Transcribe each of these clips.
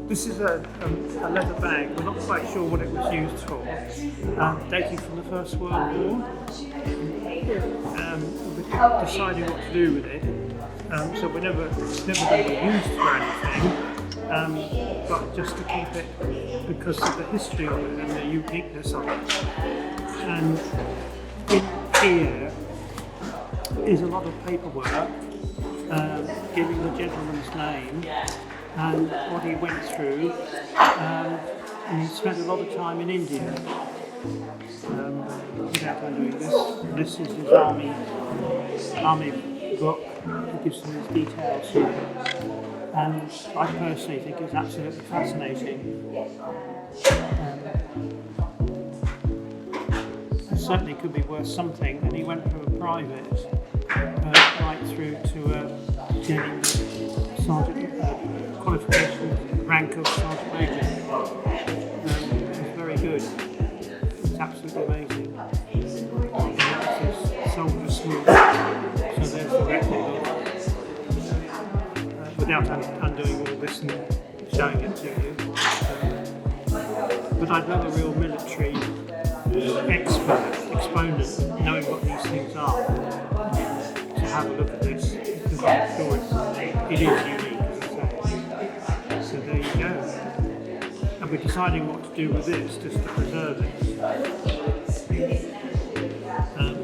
This is a leather bag. We're not quite sure what it was used for. Dating from the First World War. We're deciding what to do with it. So it's never going to be used for anything. But just to keep it because of the history of it and the uniqueness of it. And in here is a lot of paperwork giving the gentleman's name and what he went through, and he spent a lot of time in India. Without undoing this is his army book. It gives them his details here, and I personally think it's absolutely fascinating. It certainly could be worth something, and he went from a private right through to getting sergeant qualification, rank of sergeant major. It's very good. It's absolutely amazing. And this is soldier smooth. So there's the record of, without undoing all this and showing it to you. But I'd love a real military exponent, knowing what these things are, to have a look at this, because I'm sure it is unique, as I say. So there you go. And we're deciding what to do with this, just to preserve it.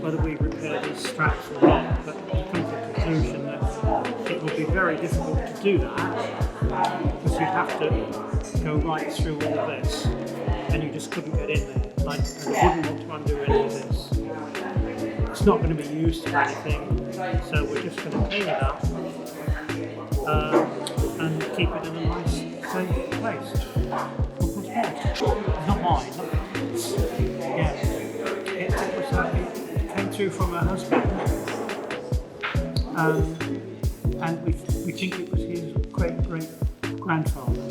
Whether we repair these straps or not, but we've come to the conclusion that it would be very difficult to do that, because you'd have to go right through all of this, and you just couldn't get in there. And I wouldn't want to undo any of this. It's not going to be used for anything, so we're just going to clean it up and keep it in a nice, safe place. Not mine. Yeah. It came through from her husband, and we think it was his great-great-grandfather.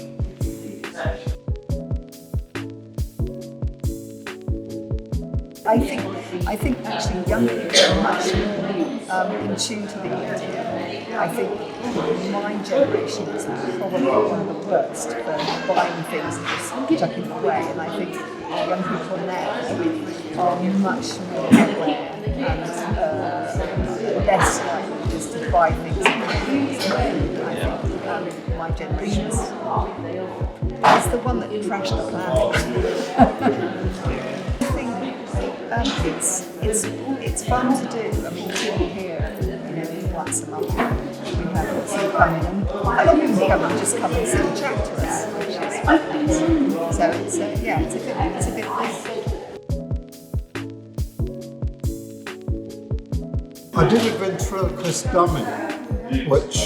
I think actually young people are much more in tune to the idea. I think my generation is probably one of the worst for buying things and just chucking them away, and I think young people now are much more aware and less likely just to buy things and I think my generation is the one that crashed the planet. It's fun to do. I mean, people here, once a month we have some come in, and a lot of people come and just come and sit and chat to us, which is quite nice. So it's a good thing. I did a ventriloquist dummy, which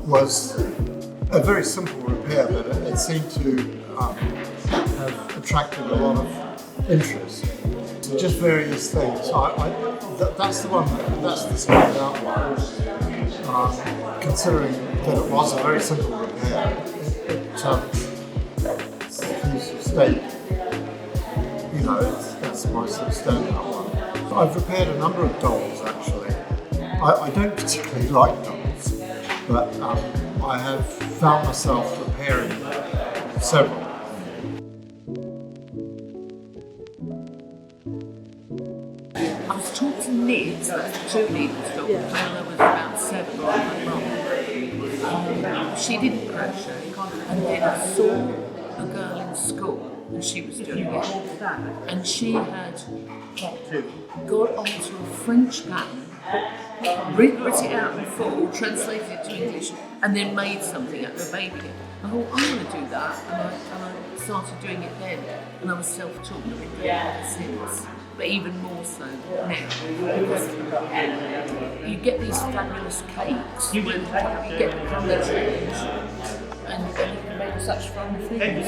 was a very simple repair, but it seemed to have attracted a lot of interest. Just various things. That's the one. That's the standout one. Considering that it was a very simple repair, it's a piece of steak. That's my sort of standout one. I've repaired a number of dolls actually. I don't particularly like dolls, but I have found myself repairing several. I was taught to knit, two needles, when I was about 7 by my mum. She didn't crochet, and then I saw a girl in school, and she was doing it, and she had got onto a French pattern, written it out in full, translated it to English, and then made something out of a baby. I thought, I'm going to do that, and I started doing it then, and I was self-taught, and I've been doing it since. But even more so now, because you get these fabulous cakes, you get them from the trees, and you can make such fun things.